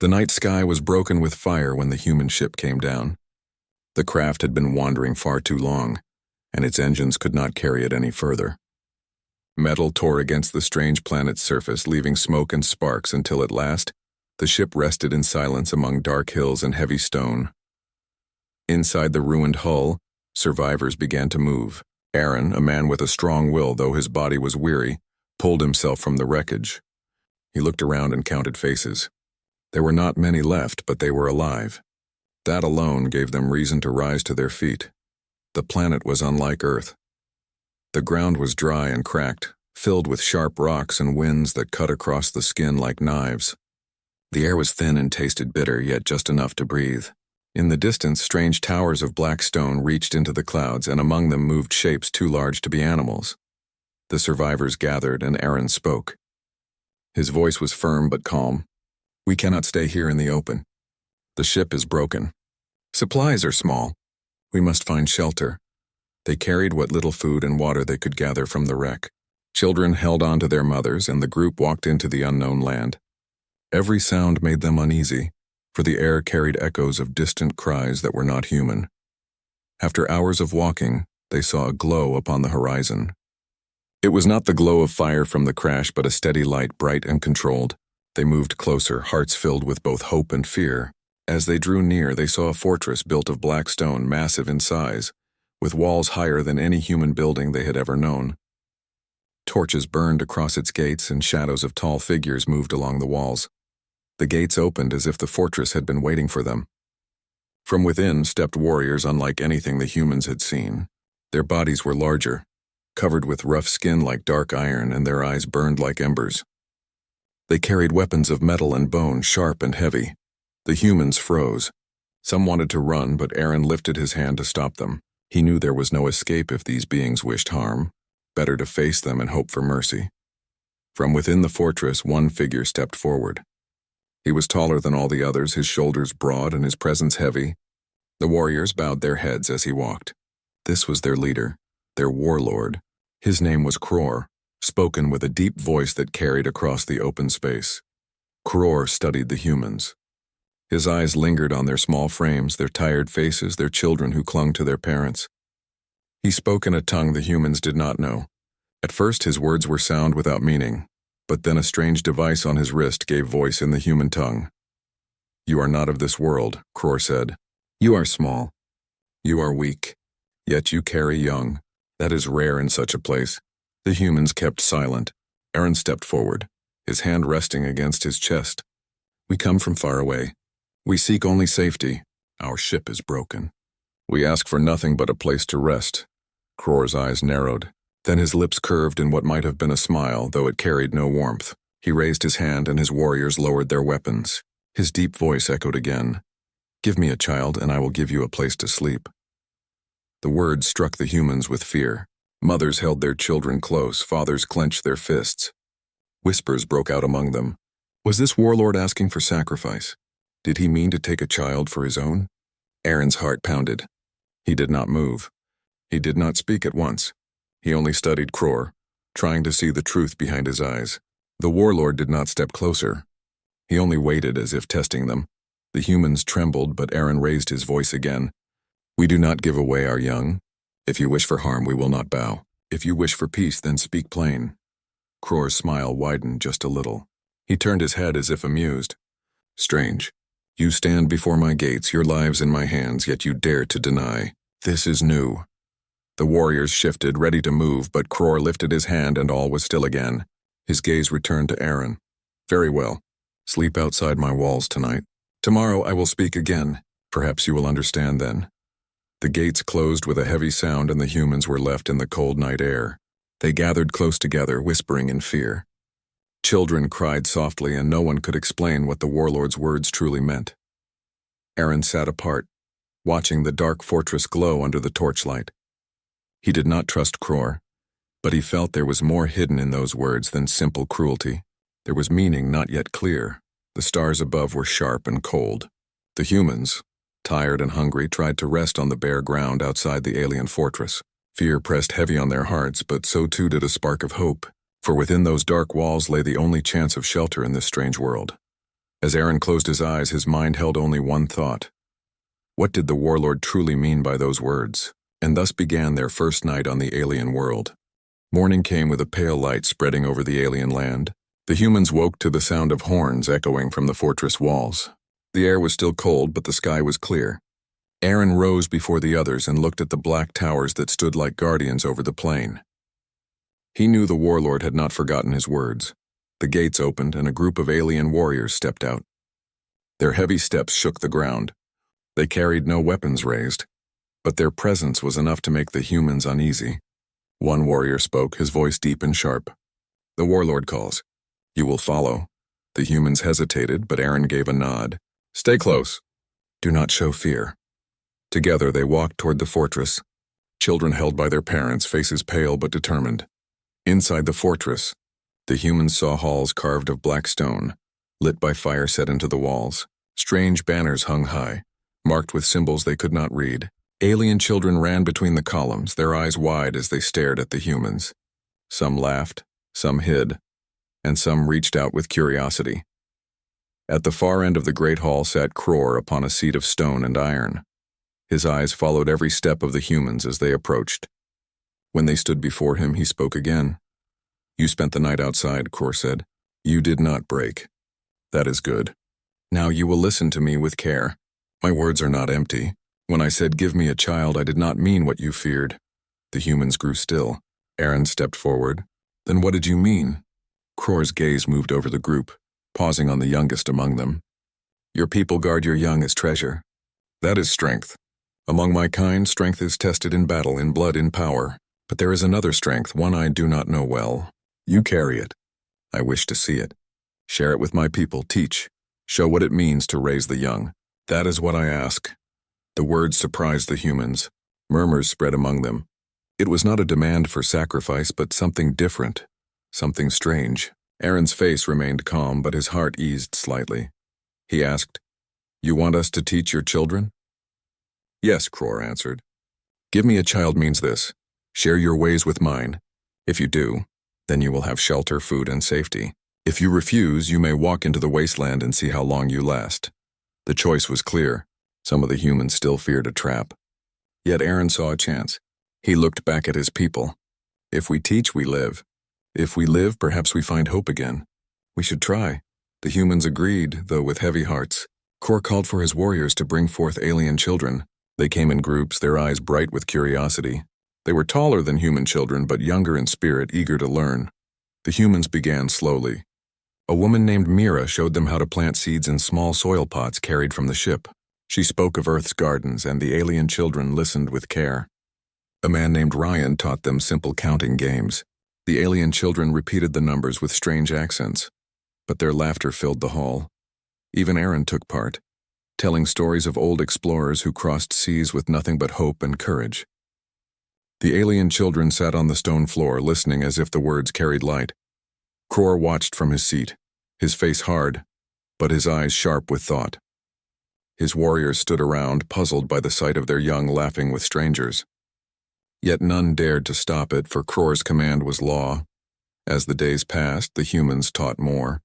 The night sky was broken with fire when the human ship came down. The craft had been wandering far too long, and its engines could not carry it any further. Metal tore against the strange planet's surface, leaving smoke and sparks until at last, the ship rested in silence among dark hills and heavy stone. Inside the ruined hull, survivors began to move. Aaron, a man with a strong will though his body was weary, pulled himself from the wreckage. He looked around and counted faces. There were not many left, but they were alive. That alone gave them reason to rise to their feet. The planet was unlike Earth. The ground was dry and cracked, filled with sharp rocks and winds that cut across the skin like knives. The air was thin and tasted bitter, yet just enough to breathe. In the distance, strange towers of black stone reached into the clouds, and among them moved shapes too large to be animals. The survivors gathered, and Aaron spoke. His voice was firm but calm. "We cannot stay here in the open. The ship is broken. Supplies are small. We must find shelter." They carried what little food and water they could gather from the wreck. Children held on to their mothers, and the group walked into the unknown land. Every sound made them uneasy, for the air carried echoes of distant cries that were not human. After hours of walking, they saw a glow upon the horizon. It was not the glow of fire from the crash, but a steady light, bright and controlled. They moved closer, hearts filled with both hope and fear. As they drew near, they saw a fortress built of black stone, massive in size, with walls higher than any human building they had ever known. Torches burned across its gates, and shadows of tall figures moved along the walls. The gates opened as if the fortress had been waiting for them. From within stepped warriors unlike anything the humans had seen. Their bodies were larger, covered with rough skin like dark iron, and their eyes burned like embers. They carried weapons of metal and bone, sharp and heavy. The humans froze. Some wanted to run, but Aaron lifted his hand to stop them. He knew there was no escape if these beings wished harm. Better to face them and hope for mercy. From within the fortress, one figure stepped forward. He was taller than all the others, his shoulders broad and his presence heavy. The warriors bowed their heads as he walked. This was their leader, their warlord. His name was Kror, spoken with a deep voice that carried across the open space. Kror studied the humans. His eyes lingered on their small frames, their tired faces, their children who clung to their parents. He spoke in a tongue the humans did not know. At first his words were sound without meaning, but then a strange device on his wrist gave voice in the human tongue. "You are not of this world," Kror said. "You are small. You are weak. Yet you carry young. That is rare in such a place." The humans kept silent. Aaron stepped forward, his hand resting against his chest. "We come from far away. We seek only safety. Our ship is broken. We ask for nothing but a place to rest." Kror's eyes narrowed. Then his lips curved in what might have been a smile, though it carried no warmth. He raised his hand, and his warriors lowered their weapons. His deep voice echoed again. "Give me a child, and I will give you a place to sleep." The words struck the humans with fear. Mothers held their children close, fathers clenched their fists. Whispers broke out among them. Was this warlord asking for sacrifice? Did he mean to take a child for his own? Aaron's heart pounded. He did not move. He did not speak at once. He only studied Kror, trying to see the truth behind his eyes. The warlord did not step closer. He only waited as if testing them. The humans trembled, but Aaron raised his voice again. "We do not give away our young. If you wish for harm, we will not bow. If you wish for peace, then speak plain." Kror's smile widened just a little. He turned his head as if amused. "Strange. You stand before my gates, your lives in my hands, yet you dare to deny. This is new." The warriors shifted, ready to move, but Kror lifted his hand and all was still again. His gaze returned to Aaron. "Very well. Sleep outside my walls tonight. Tomorrow I will speak again. Perhaps you will understand then." The gates closed with a heavy sound, and the humans were left in the cold night air. They gathered close together, whispering in fear. Children cried softly, and no one could explain what the warlord's words truly meant. Aaron sat apart, watching the dark fortress glow under the torchlight. He did not trust Kror, but he felt there was more hidden in those words than simple cruelty. There was meaning not yet clear. The stars above were sharp and cold. The humans, tired and hungry, tried to rest on the bare ground outside the alien fortress. Fear pressed heavy on their hearts, but so too did a spark of hope, for within those dark walls lay the only chance of shelter in this strange world. As Aaron closed his eyes, his mind held only one thought. What did the Warlord truly mean by those words? And thus began their first night on the alien world. Morning came with a pale light spreading over the alien land. The humans woke to the sound of horns echoing from the fortress walls. The air was still cold, but the sky was clear. Aaron rose before the others and looked at the black towers that stood like guardians over the plain. He knew the Warlord had not forgotten his words. The gates opened and a group of alien warriors stepped out. Their heavy steps shook the ground. They carried no weapons raised, but their presence was enough to make the humans uneasy. One warrior spoke, his voice deep and sharp. "The Warlord calls. You will follow." The humans hesitated, but Aaron gave a nod. "Stay close. Do not show fear." Together they walked toward the fortress, children held by their parents, faces pale but determined. Inside the fortress, the humans saw halls carved of black stone, lit by fire set into the walls. Strange banners hung high, marked with symbols they could not read. Alien children ran between the columns, their eyes wide as they stared at the humans. Some laughed, some hid, and some reached out with curiosity. At the far end of the great hall sat Cror upon a seat of stone and iron. His eyes followed every step of the humans as they approached. When they stood before him, he spoke again. "You spent the night outside," Cror said. "You did not break. That is good. Now you will listen to me with care. My words are not empty. When I said give me a child, I did not mean what you feared." The humans grew still. Aaron stepped forward. "Then what did you mean?" Cror's gaze moved over the group, pausing on the youngest among them. "Your people guard your young as treasure. That is strength. Among my kind, strength is tested in battle, in blood, in power. But there is another strength, one I do not know well. You carry it. I wish to see it. Share it with my people, teach. Show what it means to raise the young. That is what I ask." The words surprised the humans. Murmurs spread among them. It was not a demand for sacrifice, but something different, something strange. Aaron's face remained calm, but his heart eased slightly. He asked, "You want us to teach your children?" "Yes," Cror answered. "Give me a child means this. Share your ways with mine. If you do, then you will have shelter, food, and safety. If you refuse, you may walk into the wasteland and see how long you last." The choice was clear. Some of the humans still feared a trap. Yet Aaron saw a chance. He looked back at his people. "If we teach, we live. If we live, perhaps we find hope again. We should try." The humans agreed, though with heavy hearts. Cror called for his warriors to bring forth alien children. They came in groups, their eyes bright with curiosity. They were taller than human children, but younger in spirit, eager to learn. The humans began slowly. A woman named Mira showed them how to plant seeds in small soil pots carried from the ship. She spoke of Earth's gardens, and the alien children listened with care. A man named Ryan taught them simple counting games. The alien children repeated the numbers with strange accents, but their laughter filled the hall. Even Aaron took part, telling stories of old explorers who crossed seas with nothing but hope and courage. The alien children sat on the stone floor, listening as if the words carried light. Cror watched from his seat, his face hard, but his eyes sharp with thought. His warriors stood around, puzzled by the sight of their young laughing with strangers. Yet none dared to stop it, for Cror's command was law. As the days passed, the humans taught more.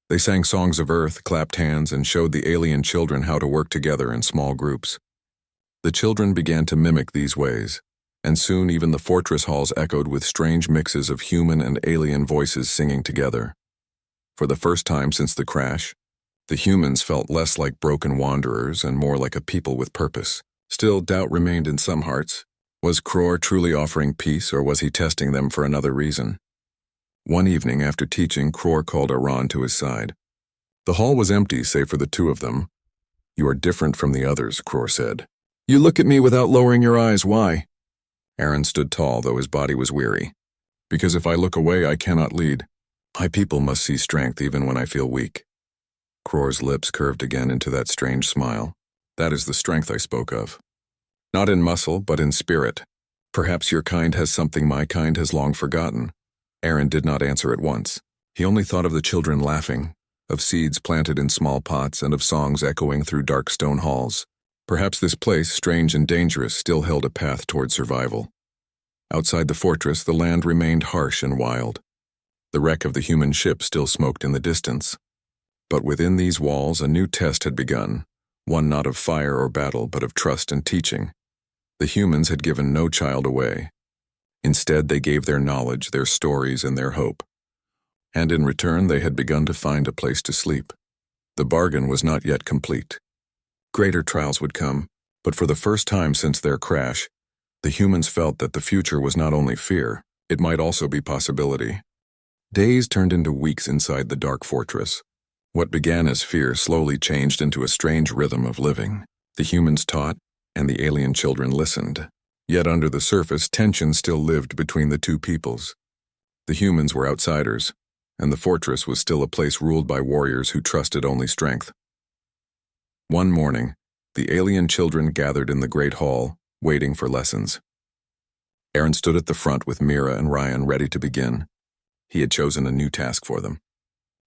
They sang songs of Earth, clapped hands, and showed the alien children how to work together in small groups. The children began to mimic these ways, and soon even the fortress halls echoed with strange mixes of human and alien voices singing together. For the first time since the crash, the humans felt less like broken wanderers and more like a people with purpose. Still, doubt remained in some hearts. Was Cror truly offering peace, or was he testing them for another reason? One evening after teaching, Cror called Aran to his side. The hall was empty, save for the two of them. "You are different from the others," Cror said. "You look at me without lowering your eyes. Why?" Aaron stood tall, though his body was weary. "Because if I look away, I cannot lead. My people must see strength even when I feel weak." Cror's lips curved again into that strange smile. "That is the strength I spoke of. Not in muscle, but in spirit. Perhaps your kind has something my kind has long forgotten." Aaron did not answer at once. He only thought of the children laughing, of seeds planted in small pots, and of songs echoing through dark stone halls. Perhaps this place, strange and dangerous, still held a path toward survival. Outside the fortress, the land remained harsh and wild. The wreck of the human ship still smoked in the distance. But within these walls, a new test had begun, one not of fire or battle, but of trust and teaching. The humans had given no child away. Instead, they gave their knowledge, their stories, and their hope. And in return, they had begun to find a place to sleep. The bargain was not yet complete. Greater trials would come, but for the first time since their crash, the humans felt that the future was not only fear, it might also be possibility. Days turned into weeks inside the dark fortress. What began as fear slowly changed into a strange rhythm of living. The humans taught, and the alien children listened. Yet under the surface, tension still lived between the two peoples. The humans were outsiders, and the fortress was still a place ruled by warriors who trusted only strength. One morning, the alien children gathered in the great hall, waiting for lessons. Aaron stood at the front with Mira and Ryan ready to begin. He had chosen a new task for them.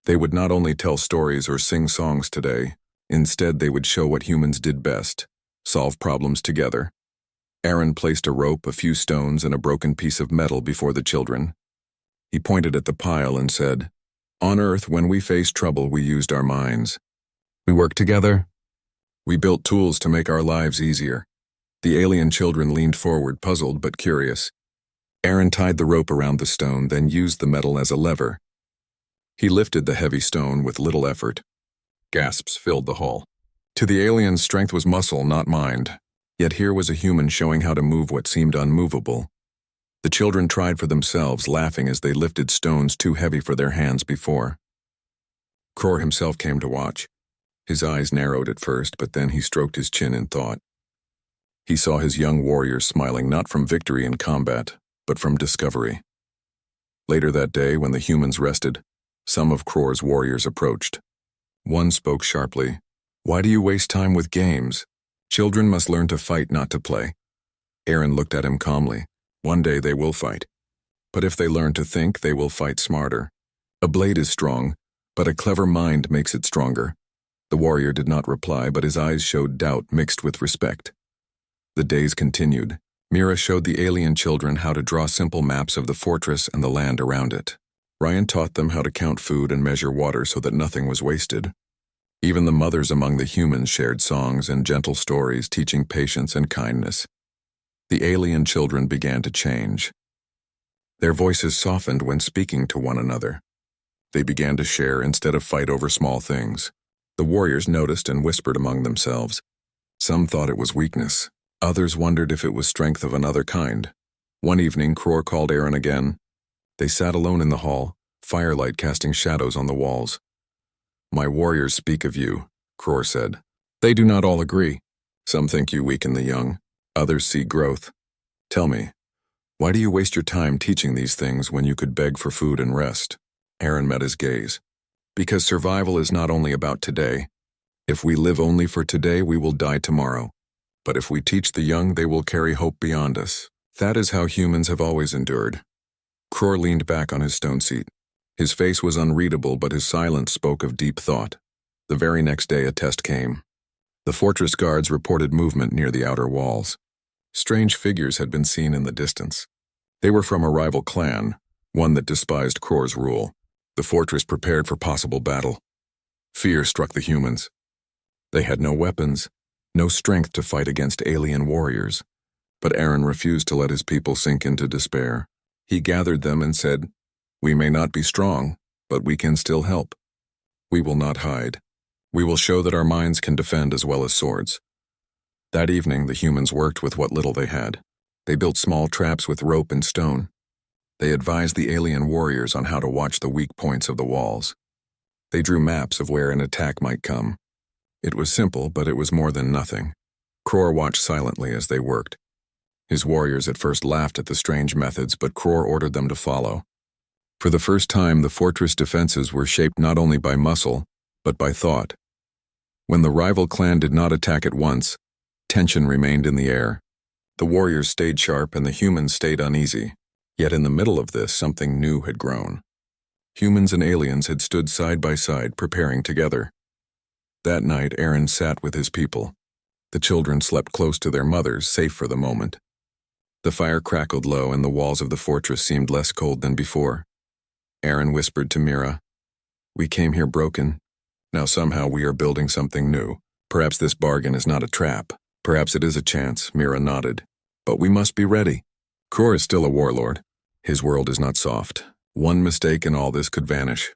They would not only tell stories or sing songs today, instead they would show what humans did best, solve problems together. Aaron placed a rope, a few stones, and a broken piece of metal before the children. He pointed at the pile and said, "On Earth, when we faced trouble, we used our minds. We worked together. We built tools to make our lives easier." The alien children leaned forward, puzzled but curious. Aaron tied the rope around the stone, then used the metal as a lever. He lifted the heavy stone with little effort. Gasps filled the hall. To the aliens, strength was muscle, not mind. Yet here was a human showing how to move what seemed unmovable. The children tried for themselves, laughing as they lifted stones too heavy for their hands before. Kror himself came to watch. His eyes narrowed at first, but then he stroked his chin in thought. He saw his young warriors smiling not from victory in combat, but from discovery. Later that day, when the humans rested, some of Kror's warriors approached. One spoke sharply, "Why do you waste time with games? Children must learn to fight, not to play." Aaron looked at him calmly. "One day they will fight. But if they learn to think, they will fight smarter. A blade is strong, but a clever mind makes it stronger." The warrior did not reply, but his eyes showed doubt mixed with respect. The days continued. Mira showed the alien children how to draw simple maps of the fortress and the land around it. Ryan taught them how to count food and measure water so that nothing was wasted. Even the mothers among the humans shared songs and gentle stories, teaching patience and kindness. The alien children began to change. Their voices softened when speaking to one another. They began to share instead of fight over small things. The warriors noticed and whispered among themselves. Some thought it was weakness. Others wondered if it was strength of another kind. One evening, Kror called Aaron again. They sat alone in the hall, firelight casting shadows on the walls. "My warriors speak of you," Kror said. "They do not all agree. Some think you weaken the young. Others see growth. Tell me, why do you waste your time teaching these things when you could beg for food and rest?" Aaron met his gaze. "Because survival is not only about today. If we live only for today, we will die tomorrow. But if we teach the young, they will carry hope beyond us. That is how humans have always endured." Kror leaned back on his stone seat. His face was unreadable, but his silence spoke of deep thought. The very next day, a test came. The fortress guards reported movement near the outer walls. Strange figures had been seen in the distance. They were from a rival clan, one that despised Kror's rule. The fortress prepared for possible battle. Fear struck the humans. They had no weapons, no strength to fight against alien warriors. But Aaron refused to let his people sink into despair. He gathered them and said, "We may not be strong, but we can still help. We will not hide. We will show that our minds can defend as well as swords." That evening, the humans worked with what little they had. They built small traps with rope and stone. They advised the alien warriors on how to watch the weak points of the walls. They drew maps of where an attack might come. It was simple, but it was more than nothing. Kror watched silently as they worked. His warriors at first laughed at the strange methods, but Kror ordered them to follow. For the first time, the fortress defenses were shaped not only by muscle, but by thought. When the rival clan did not attack at once, tension remained in the air. The warriors stayed sharp and the humans stayed uneasy. Yet in the middle of this, something new had grown. Humans and aliens had stood side by side, preparing together. That night, Aaron sat with his people. The children slept close to their mothers, safe for the moment. The fire crackled low and the walls of the fortress seemed less cold than before. Aaron whispered to Mira, "We came here broken, Now somehow we are building something new. Perhaps this bargain is not a trap. Perhaps it is a chance, Mira nodded. But we must be ready. Kror is still a warlord. His world is not soft. One mistake and all this could vanish.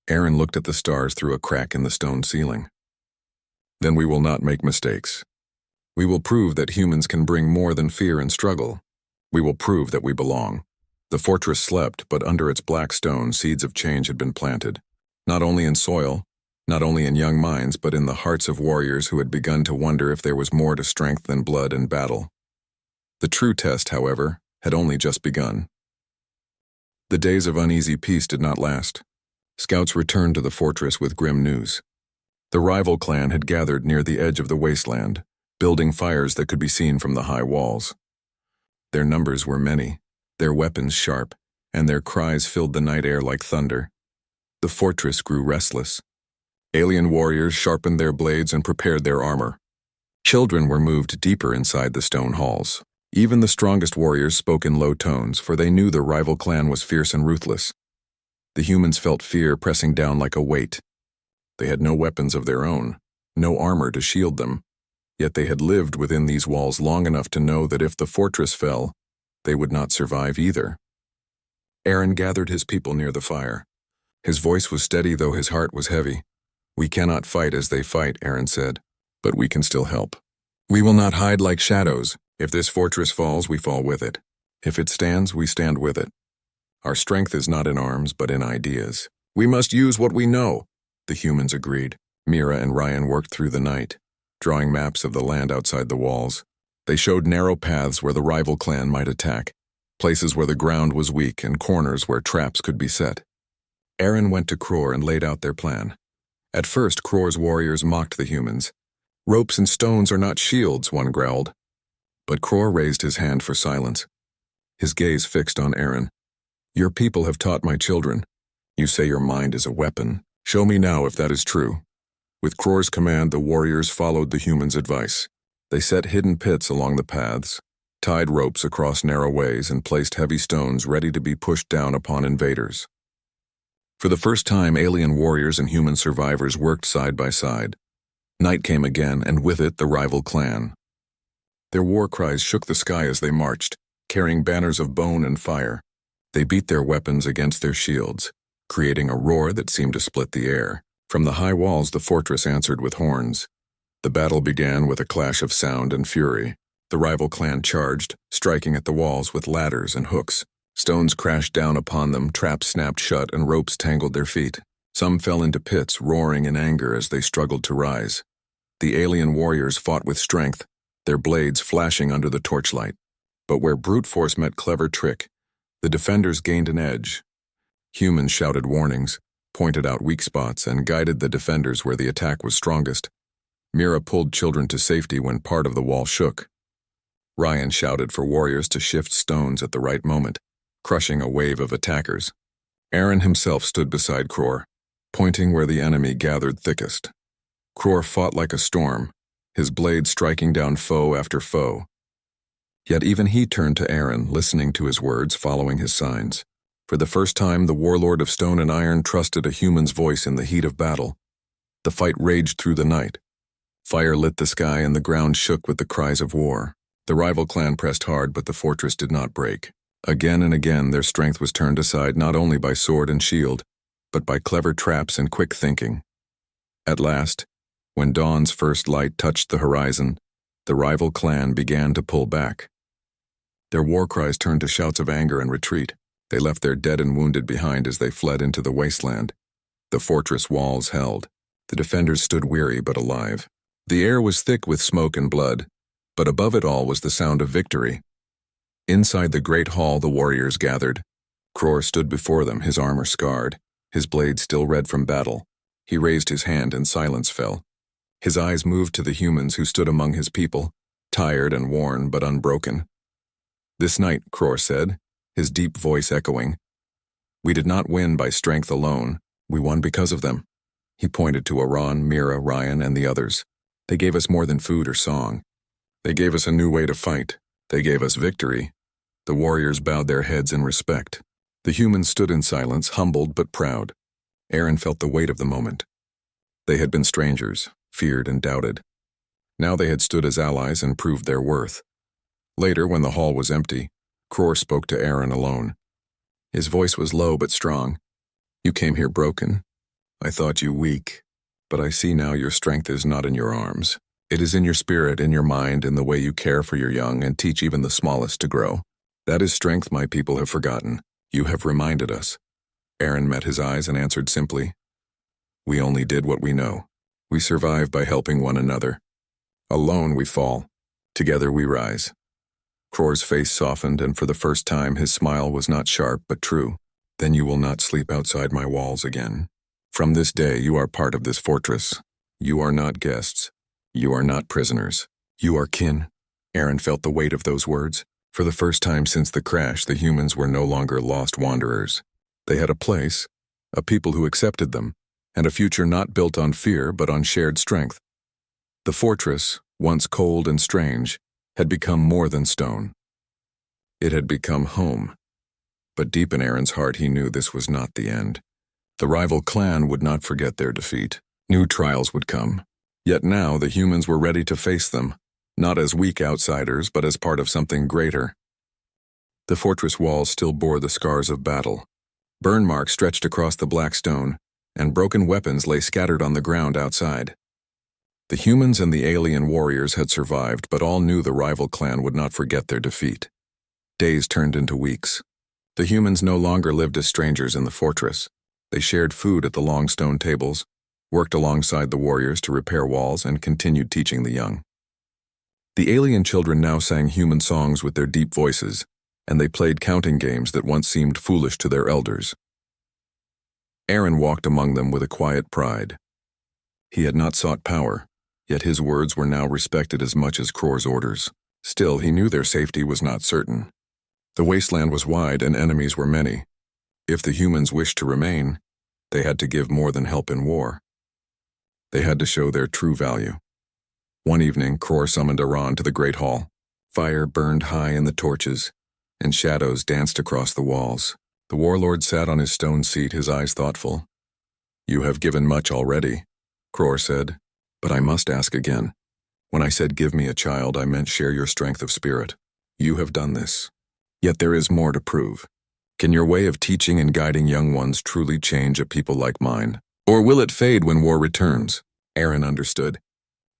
Aaron looked at the stars through a crack in the stone ceiling. Then we will not make mistakes. We will prove that humans can bring more than fear and struggle. We will prove that we belong. The fortress slept, but under its black stone, seeds of change had been planted. Not only in soil, not only in young minds, but in the hearts of warriors who had begun to wonder if there was more to strength than blood and battle. The true test, however, had only just begun. The days of uneasy peace did not last. Scouts returned to the fortress with grim news. The rival clan had gathered near the edge of the wasteland, building fires that could be seen from the high walls. Their numbers were many, their weapons sharp, and their cries filled the night air like thunder. The fortress grew restless. Alien warriors sharpened their blades and prepared their armor. Children were moved deeper inside the stone halls. Even the strongest warriors spoke in low tones, for they knew the rival clan was fierce and ruthless. The humans felt fear pressing down like a weight. They had no weapons of their own, no armor to shield them, yet they had lived within these walls long enough to know that if the fortress fell, they would not survive either. Aaron gathered his people near the fire. His voice was steady, though his heart was heavy. "We cannot fight as they fight," Aaron said, "but we can still help. We will not hide like shadows. If this fortress falls, we fall with it. If it stands, we stand with it. Our strength is not in arms, but in ideas. We must use what we know," the humans agreed. Mira and Ryan worked through the night, drawing maps of the land outside the walls. They showed narrow paths where the rival clan might attack, places where the ground was weak and corners where traps could be set. Aaron went to Kror and laid out their plan. At first, Kror's warriors mocked the humans. "Ropes and stones are not shields," one growled. But Kror raised his hand for silence. His gaze fixed on Aaron. "Your people have taught my children. You say your mind is a weapon. Show me now if that is true." With Kror's command, the warriors followed the humans' advice. They set hidden pits along the paths, tied ropes across narrow ways, and placed heavy stones ready to be pushed down upon invaders. For the first time, alien warriors and human survivors worked side by side. Night came again, and with it the rival clan. Their war cries shook the sky as they marched, carrying banners of bone and fire. They beat their weapons against their shields, creating a roar that seemed to split the air. From the high walls, the fortress answered with horns. The battle began with a clash of sound and fury. The rival clan charged, striking at the walls with ladders and hooks. Stones crashed down upon them, traps snapped shut, and ropes tangled their feet. Some fell into pits, roaring in anger as they struggled to rise. The alien warriors fought with strength, their blades flashing under the torchlight. But where brute force met clever trick, the defenders gained an edge. Humans shouted warnings, pointed out weak spots, and guided the defenders where the attack was strongest. Mira pulled children to safety when part of the wall shook. Ryan shouted for warriors to shift stones at the right moment, crushing a wave of attackers. Aaron himself stood beside Kror, pointing where the enemy gathered thickest. Kror fought like a storm, his blade striking down foe after foe. Yet even he turned to Aaron, listening to his words, following his signs. For the first time, the warlord of stone and iron trusted a human's voice in the heat of battle. The fight raged through the night. Fire lit the sky and the ground shook with the cries of war. The rival clan pressed hard, but the fortress did not break. Again and again, their strength was turned aside not only by sword and shield, but by clever traps and quick thinking. At last, when dawn's first light touched the horizon, the rival clan began to pull back. Their war cries turned to shouts of anger and retreat. They left their dead and wounded behind as they fled into the wasteland. The fortress walls held. The defenders stood weary but alive. The air was thick with smoke and blood, but above it all was the sound of victory. Inside the great hall, the warriors gathered. Kror stood before them, his armor scarred, his blade still red from battle. He raised his hand and silence fell. His eyes moved to the humans who stood among his people, tired and worn but unbroken. "This night," Kror said, his deep voice echoing, "we did not win by strength alone. We won because of them." He pointed to Aran, Mira, Ryan, and the others. "They gave us more than food or song. They gave us a new way to fight. They gave us victory." The warriors bowed their heads in respect. The humans stood in silence, humbled but proud. Aaron felt the weight of the moment. They had been strangers, feared and doubted. Now they had stood as allies and proved their worth. Later, when the hall was empty, Cror spoke to Aaron alone. His voice was low but strong. You came here broken. I thought you weak, but I see now your strength is not in your arms. It is in your spirit, in your mind, in the way you care for your young and teach even the smallest to grow. That is strength my people have forgotten. You have reminded us. Aaron met his eyes and answered simply, We only did what we know. We survive by helping one another. Alone we fall. Together we rise. Cror's face softened, and for the first time his smile was not sharp but true. Then you will not sleep outside my walls again. From this day you are part of this fortress. You are not guests. You are not prisoners. You are kin. Aaron felt the weight of those words. For the first time since the crash, the humans were no longer lost wanderers. They had a place, a people who accepted them, and a future not built on fear but on shared strength. The fortress, once cold and strange, had become more than stone. It had become home. But deep in Aaron's heart he knew this was not the end. The rival clan would not forget their defeat. New trials would come. Yet now the humans were ready to face them, not as weak outsiders but as part of something greater. The fortress walls still bore the scars of battle. Burn marks stretched across the black stone, and broken weapons lay scattered on the ground outside. The humans and the alien warriors had survived, but all knew the rival clan would not forget their defeat. Days turned into weeks. The humans no longer lived as strangers in the fortress. They shared food at the long stone tables, worked alongside the warriors to repair walls, and continued teaching the young. The alien children now sang human songs with their deep voices, and they played counting games that once seemed foolish to their elders. Aaron walked among them with a quiet pride. He had not sought power, yet his words were now respected as much as Cror's orders. Still, he knew their safety was not certain. The wasteland was wide and enemies were many. If the humans wished to remain, they had to give more than help in war. They had to show their true value. One evening, Cror summoned Aaron to the great hall. Fire burned high in the torches, and shadows danced across the walls. The warlord sat on his stone seat, his eyes thoughtful. You have given much already, Cror said, but I must ask again. When I said give me a child, I meant share your strength of spirit. You have done this. Yet there is more to prove. Can your way of teaching and guiding young ones truly change a people like mine? Or will it fade when war returns? Aaron understood.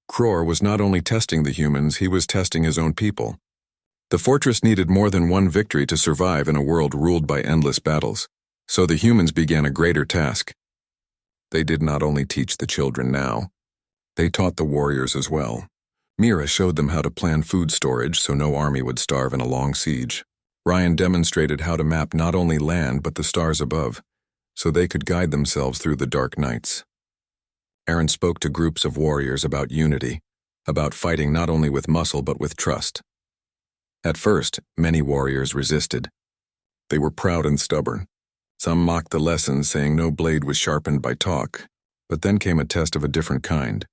Cror was not only testing the humans, he was testing his own people. The fortress needed more than one victory to survive in a world ruled by endless battles. So the humans began a greater task. They did not only teach the children now, they taught the warriors as well. Mira showed them how to plan food storage so no army would starve in a long siege. Ryan demonstrated how to map not only land but the stars above, so they could guide themselves through the dark nights. Aaron spoke to groups of warriors about unity, about fighting not only with muscle but with trust. At first, many warriors resisted. They were proud and stubborn. Some mocked the lessons, saying no blade was sharpened by talk. But then came a test of a different kind.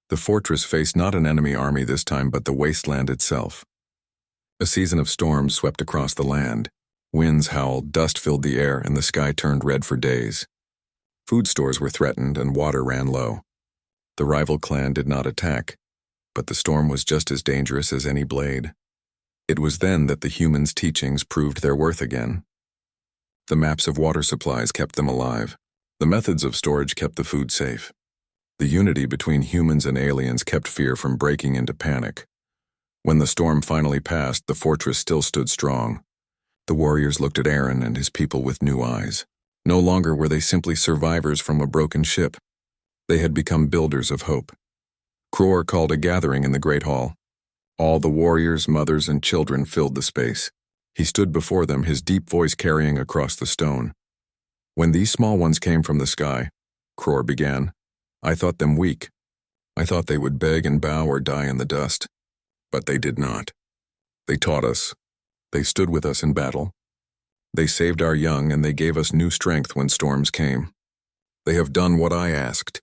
The fortress faced not an enemy army this time but the wasteland itself. A season of storms swept across the land. Winds howled, dust filled the air, and the sky turned red for days. Food stores were threatened and water ran low. The rival clan did not attack, but the storm was just as dangerous as any blade. It was then that the humans' teachings proved their worth again. The maps of water supplies kept them alive. The methods of storage kept the food safe. The unity between humans and aliens kept fear from breaking into panic. When the storm finally passed, the fortress still stood strong. The warriors looked at Aaron and his people with new eyes. No longer were they simply survivors from a broken ship. They had become builders of hope. Cror called a gathering in the great hall. All the warriors, mothers, and children filled the space. He stood before them, his deep voice carrying across the stone. When these small ones came from the sky, Cror began, I thought them weak. I thought they would beg and bow or die in the dust. But they did not. They taught us. They stood with us in battle. They saved our young, and they gave us new strength when storms came. They have done what I asked.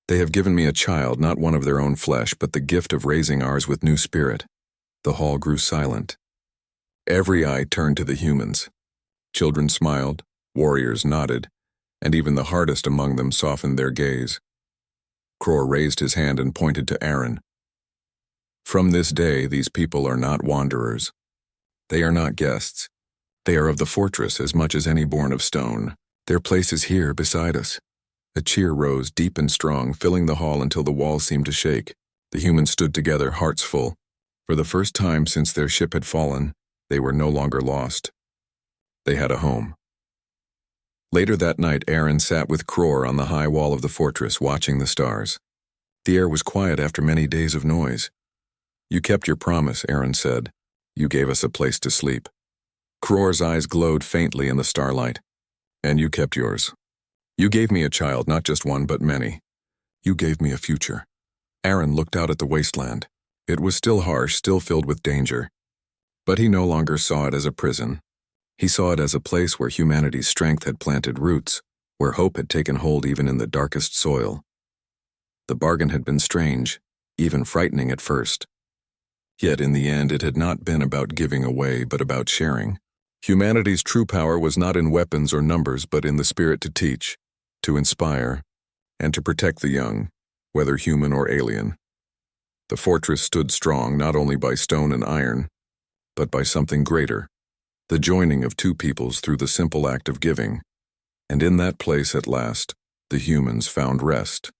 They have given me a child, not one of their own flesh, but the gift of raising ours with new spirit. The hall grew silent. Every eye turned to the humans. Children smiled, warriors nodded, and even the hardest among them softened their gaze. Kror raised his hand and pointed to Aaron. From this day, these people are not wanderers. They are not guests. They are of the fortress as much as any born of stone. Their place is here beside us. A cheer rose deep and strong, filling the hall until the walls seemed to shake. The humans stood together, hearts full. For the first time since their ship had fallen, they were no longer lost. They had a home. Later that night, Aaron sat with Kror on the high wall of the fortress, watching the stars. The air was quiet after many days of noise. You kept your promise, Aaron said. You gave us a place to sleep. Kror's eyes glowed faintly in the starlight. And you kept yours. You gave me a child, not just one, but many. You gave me a future. Aaron looked out at the wasteland. It was still harsh, still filled with danger. But he no longer saw it as a prison. He saw it as a place where humanity's strength had planted roots, where hope had taken hold even in the darkest soil. The bargain had been strange, even frightening at first. Yet in the end, it had not been about giving away, but about sharing. Humanity's true power was not in weapons or numbers, but in the spirit to teach, to inspire, and to protect the young, whether human or alien. The fortress stood strong not only by stone and iron, but by something greater, the joining of two peoples through the simple act of giving. And in that place at last, the humans found rest.